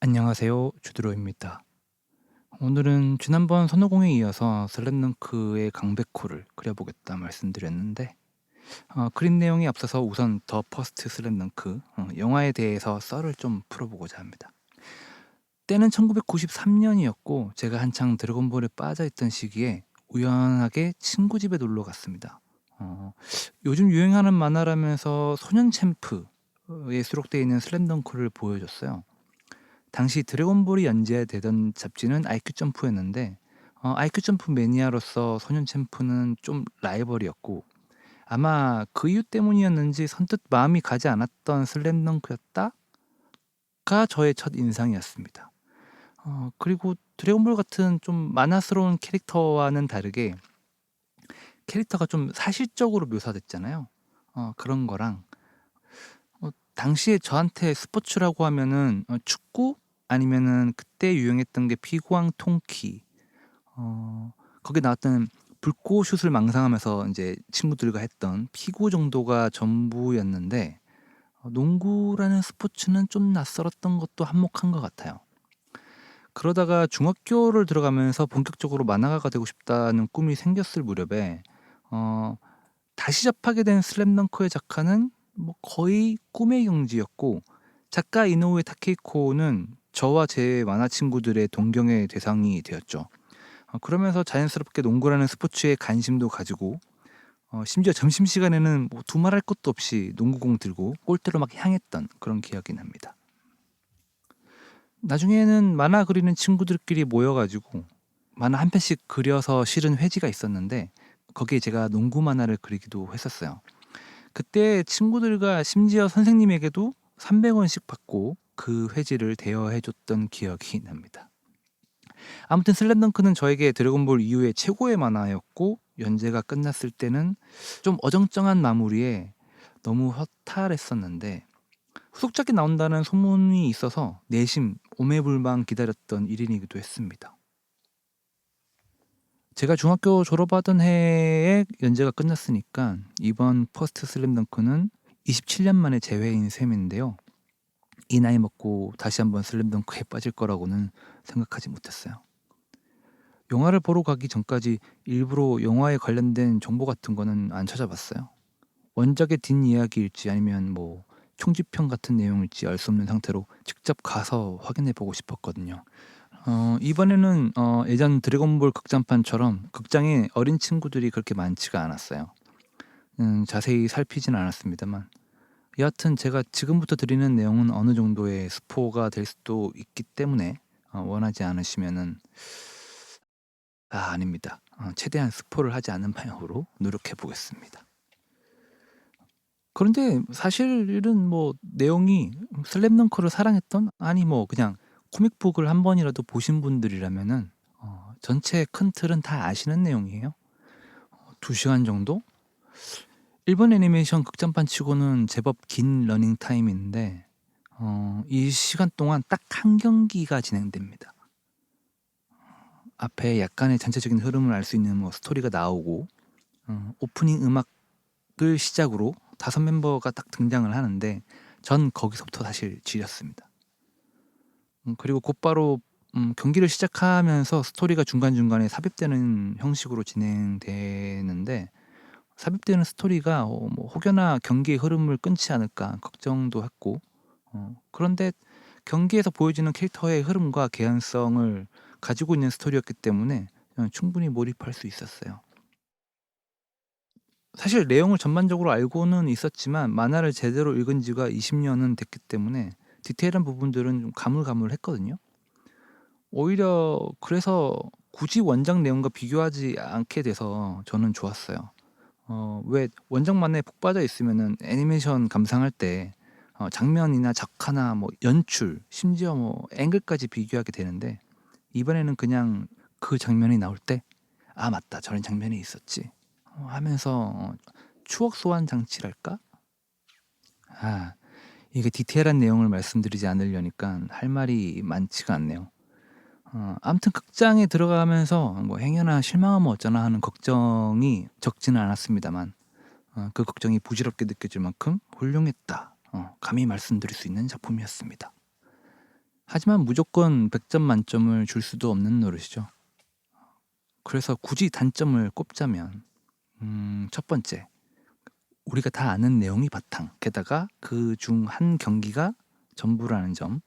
안녕하세요. 주드로입니다. 오늘은 지난번 손오공에 이어서 슬램덩크의 강백호를 그려보겠다 말씀드렸는데 그림 내용이 앞서서 우선 더 퍼스트 슬램덩크 영화에 대해서 썰을 좀 풀어보고자 합니다. 때는 1993년이었고 제가 한창 드래곤볼에 빠져있던 시기에 우연하게 친구 집에 놀러 갔습니다. 어, 요즘 유행하는 만화라면서 소년 챔프에 수록되어 있는 슬램덩크를 보여줬어요. 당시 드래곤볼이 연재되던 잡지는 아이큐 점프였는데 아이큐 점프 매니아로서 소년 챔프는 좀 라이벌이었고 아마 그 이유 때문이었는지 선뜻 마음이 가지 않았던 슬램덩크였다가 저의 첫 인상이었습니다. 그리고 드래곤볼 같은 좀 만화스러운 캐릭터와는 다르게 캐릭터가 좀 사실적으로 묘사됐잖아요. 그런 거랑 당시에 저한테 스포츠라고 하면은 축구 아니면은 그때 유행했던 게 피구왕 통키 어 거기에 나왔던 불꽃슛을 망상하면서 인제 친구들과 했던 피구 정도가 전부였는데 농구라는 스포츠는 좀 낯설었던 것도 한몫한 것 같아요. 그러다가 중학교를 들어가면서 본격적으로 만화가가 되고 싶다는 꿈이 생겼을 무렵에 어 다시 접하게 된 슬램덩크의 작화는 뭐 거의 꿈의 경지였고 작가 이노우에 타케이코는 저와 제 만화 친구들의 동경의 대상이 되었죠. 그러면서 자연스럽게 농구라는 스포츠에 관심도 가지고 심지어 점심시간에는 뭐 두말할 것도 없이 농구공 들고 골대로 막 향했던 그런 기억이 납니다. 나중에는 만화 그리는 친구들끼리 모여 가지고 만화 한 편씩 그려서 실은 회지가 있었는데 거기에 제가 농구 만화를 그리기도 했었어요. 그때 친구들과 심지어 선생님에게도 300 원씩 받고 그 회지를 대여해 줬던 기억이 납니다. 아무튼 슬램덩크는 저에게 드래곤볼 이후에 최고의 만화였고 연재가 끝났을 때는 좀 어정쩡한 마무리에 너무 허탈했었는데 후속작이 나온다는 소문이 있어서 내심 오매불망 기다렸던 일인이기도 했습니다. 제가 중학교 졸업하던 해에 연재가 끝났으니까 이번 퍼스트 슬램덩크는 27년 만에 재회인 셈인데요. 이 나이 먹고 다시 한번 슬램덩크에 빠질 거라고는 생각하지 못했어요. 영화를 보러 가기 전까지 일부러 영화에 관련된 정보 같은 거는 안 찾아봤어요. 원작의 뒷이야기일지 아니면 뭐 총지편 같은 내용일지 알 수 없는 상태로 직접 가서 확인해 보고 싶었거든요. 이번에는 예전 드래곤볼 극장판처럼 극장에 어린 친구들이 그렇게 많지가 않았어요. 자세히 살피진 않았습니다만 여하튼 제가 지금부터 드리는 내용은 어느 정도의 스포가 될 수도 있기 때문에 원하지 않으시면은 아닙니다. 최대한 스포를 하지 않는 방향으로 노력해 보겠습니다. 그런데 사실은 뭐 내용이 슬램덩크를 사랑했던 아니 뭐 그냥 코믹북을 한 번이라도 보신 분들이라면은 전체 큰 틀은 다 아시는 내용이에요. 2 시간 정도? 일본 애니메이션 극장판 치고는 제법 긴 러닝 타임인데 이 시간 동안 딱 한 경기가 진행됩니다. 앞에 약간의 전체적인 흐름을 알 수 있는 뭐 스토리가 나오고 오프닝 음악을 시작으로 5 멤버가 딱 등장을 하는데 전 거기서부터 사실 지렸습니다. 그리고 곧바로 경기를 시작하면서 스토리가 중간중간에 삽입되는 형식으로 진행되는데 삽입되는 스토리가 뭐 혹여나 경기의 흐름을 끊지 않을까 걱정도 했고 그런데 경기에서 보여지는 캐릭터의 흐름과 개연성을 가지고 있는 스토리였기 때문에 충분히 몰입할 수 있었어요. 사실 내용을 전반적으로 알고는 있었지만 만화를 제대로 읽은 지가 20 년은 됐기 때문에 디테일한 부분들은 좀 가물가물했거든요. 오히려 그래서 굳이 원작 내용과 비교하지 않게 돼서 저는 좋았어요. 왜 원작 만화에 푹 빠져 있으면은 애니메이션 감상할 때 장면이나 작화나 뭐 연출 심지어 뭐 앵글까지 비교하게 되는데 이번에는 그냥 그 장면이 나올 때 '아 맞다. 저런 장면이 있었지.' 하면서 추억 소환 장치랄까? 아 이게 디테일한 내용을 말씀드리지 않으려니까 할 말이 많지가 않네요. 아무튼 극장에 들어가면서 뭐 '행여나 실망하면 어쩌나.' 하는 걱정이 적지는 않았습니다만 그 걱정이 부질없게 느껴질 만큼 훌륭했다. 감히 말씀드릴 수 있는 작품이었습니다. 하지만 무조건 100점 만점을 줄 수도 없는 노릇이죠. 그래서 굳이 단점을 꼽자면 첫 번째, 우리가 다 아는 내용이 바탕, 게다가 그중 한 경기가 전부라는 점.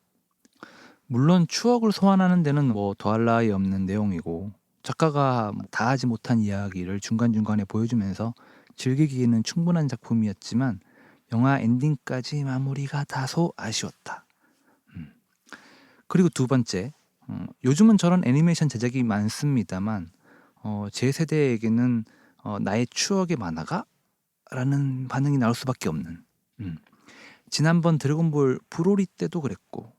물론 추억을 소환하는 데는 뭐 더할 나위 없는 내용이고, 작가가 다 하지 못한 이야기를 중간중간에 보여주면서 즐기기에는 충분한 작품이었지만 영화 엔딩까지 마무리가 다소 아쉬웠다. 음. 그리고 두 번째, 요즘은 저런 애니메이션 제작이 많습니다만 제 세대에게는 '나의 추억의 만화가?' 라는 반응이 나올 수밖에 없는, 음 지난번 드래곤볼 브로리 때도 그랬고,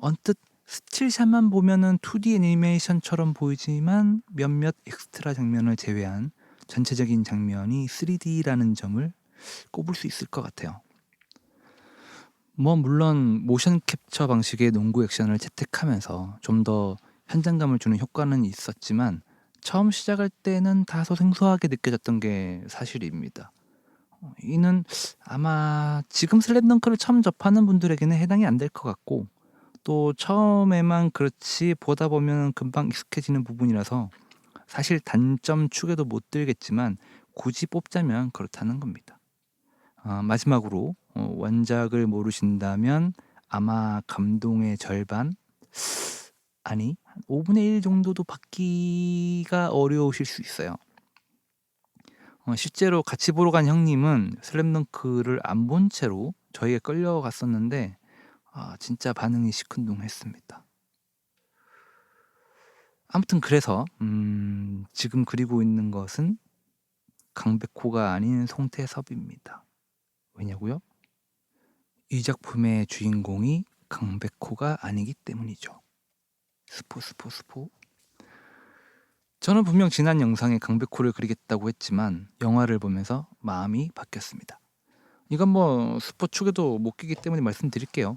언뜻 스틸샷만 보면은 2D 애니메이션처럼 보이지만 몇몇 엑스트라 장면을 제외한 전체적인 장면이 3D라는 점을 꼽을 수 있을 것 같아요. 뭐 물론 모션 캡처 방식의 농구 액션을 채택하면서 좀 더 현장감을 주는 효과는 있었지만 처음 시작할 때는 다소 생소하게 느껴졌던 게 사실입니다. 이는 아마 지금 슬램덩크를 처음 접하는 분들에게는 해당이 안 될 것 같고, 또 처음에만 그렇지 보다 보면 금방 익숙해지는 부분이라서 사실 단점 축에도 못 들겠지만 굳이 뽑자면 그렇다는 겁니다. 마지막으로 원작을 모르신다면 아마 감동의 절반, 아니 한 5분의 1 정도도 받기가 어려우실 수 있어요. 실제로 같이 보러 간 형님은 슬램덩크를 안 본 채로 저희에 끌려갔었는데 진짜 반응이 시큰둥했습니다. 아무튼 그래서 지금 그리고 있는 것은 강백호가 아닌 송태섭입니다. 왜냐고요? 이 작품의 주인공이 강백호가 아니기 때문이죠. 스포. 저는 분명 지난 영상에 강백호를 그리겠다고 했지만 영화를 보면서 마음이 바뀌었습니다. 이건 뭐 스포 축에도 못 끼기 때문에 말씀드릴게요.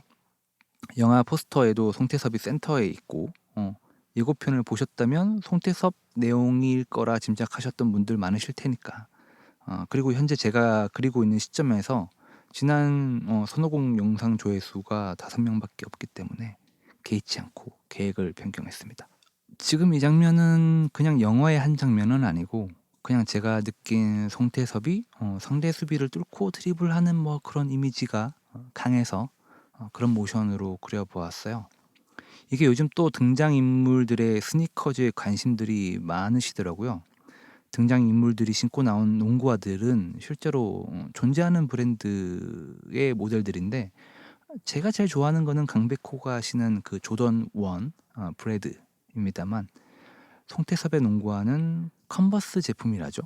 영화 포스터에도 송태섭이 센터에 있고, 예고편을 보셨다면 송태섭 내용일 거라 짐작하셨던 분들 많으실 테니까. 그리고 현재 제가 그리고 있는 시점에서 지난 선호공 영상 조회수가 5명밖에 없기 때문에 개의치 않고 계획을 변경했습니다. 지금 이 장면은 그냥 영화의 한 장면은 아니고 그냥 제가 느낀 송태섭이 상대 수비를 뚫고 드리블하는 뭐 그런 이미지가 강해서 그런 모션으로 그려 보았어요. 이게 요즘 또 등장인물들의 스니커즈에 관심들이 많으시더라고요. 등장인물들이 신고 나온 농구화들은 실제로 존재하는 브랜드의 모델들인데, 제가 제일 좋아하는 거는 강백호가 신은 그 조던 1 브레드입니다만, 송태섭의 농구화는 컨버스 제품이라죠.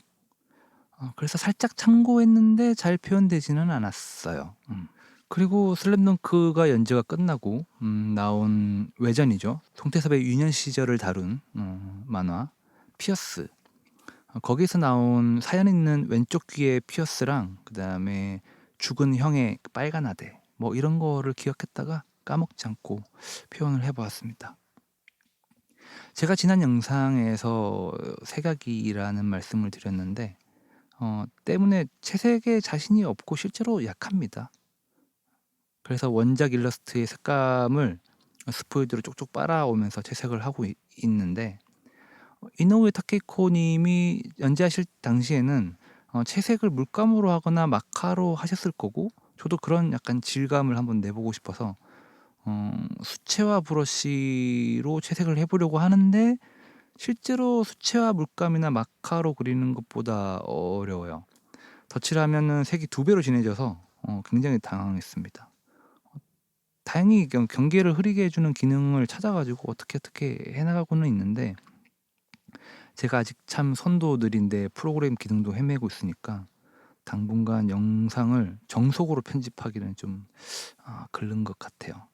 그래서 살짝 참고했는데 잘 표현되지는 않았어요. 그리고 슬램덩크가 연재가 끝나고 나온 외전이죠. 송태섭의 유년 시절을 다룬 만화 피어스. 거기서 나온 사연 있는 왼쪽 귀의 피어스랑 그다음에 죽은 형의 빨간 아대, 뭐 이런 거를 기억했다가 까먹지 않고 표현을 해 보았습니다. 제가 지난 영상에서 색악이라는 말씀을 드렸는데 때문에 채색에 자신이 없고 실제로 약합니다. 그래서 원작 일러스트의 색감을 스포이드로 쪽쪽 빨아오면서 채색을 하고 있는데, 이노우에 타케이코 님이 연재하실 당시에는 채색을 물감으로 하거나 마카로 하셨을 거고, 저도 그런 약간 질감을 한번 내보고 싶어서 수채화 브러쉬로 채색을 해 보려고 하는데 실제로 수채화 물감이나 마카로 그리는 것보다 어려워요. 덧칠하면은 색이 2배로 진해져서 굉장히 당황했습니다. 다행히 경계를 흐리게 해 주는 기능을 찾아 가지고 어떻게 해 나가고는 있는데, 제가 아직 참 손도 느린데 프로그램 기능도 헤매고 있으니까 당분간 영상을 정속으로 편집하기는 좀 글른 것 같아요.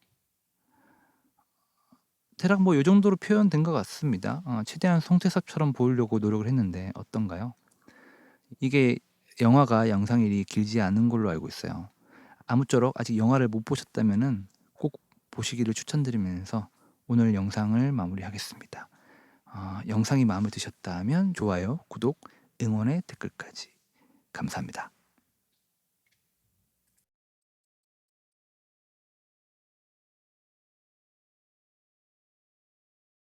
대략 뭐 요 정도로 표현된 것 같습니다. 최대한 송태섭처럼 보이려고 노력을 했는데 어떤가요? 이게 영화가 영상일이 길지 않은 걸로 알고 있어요. 아무쪼록 아직 영화를 못 보셨다면은 꼭 보시기를 추천드리면서 오늘 영상을 마무리하겠습니다. 영상이 마음에 드셨다면 좋아요, 구독, 응원의 댓글까지 감사합니다.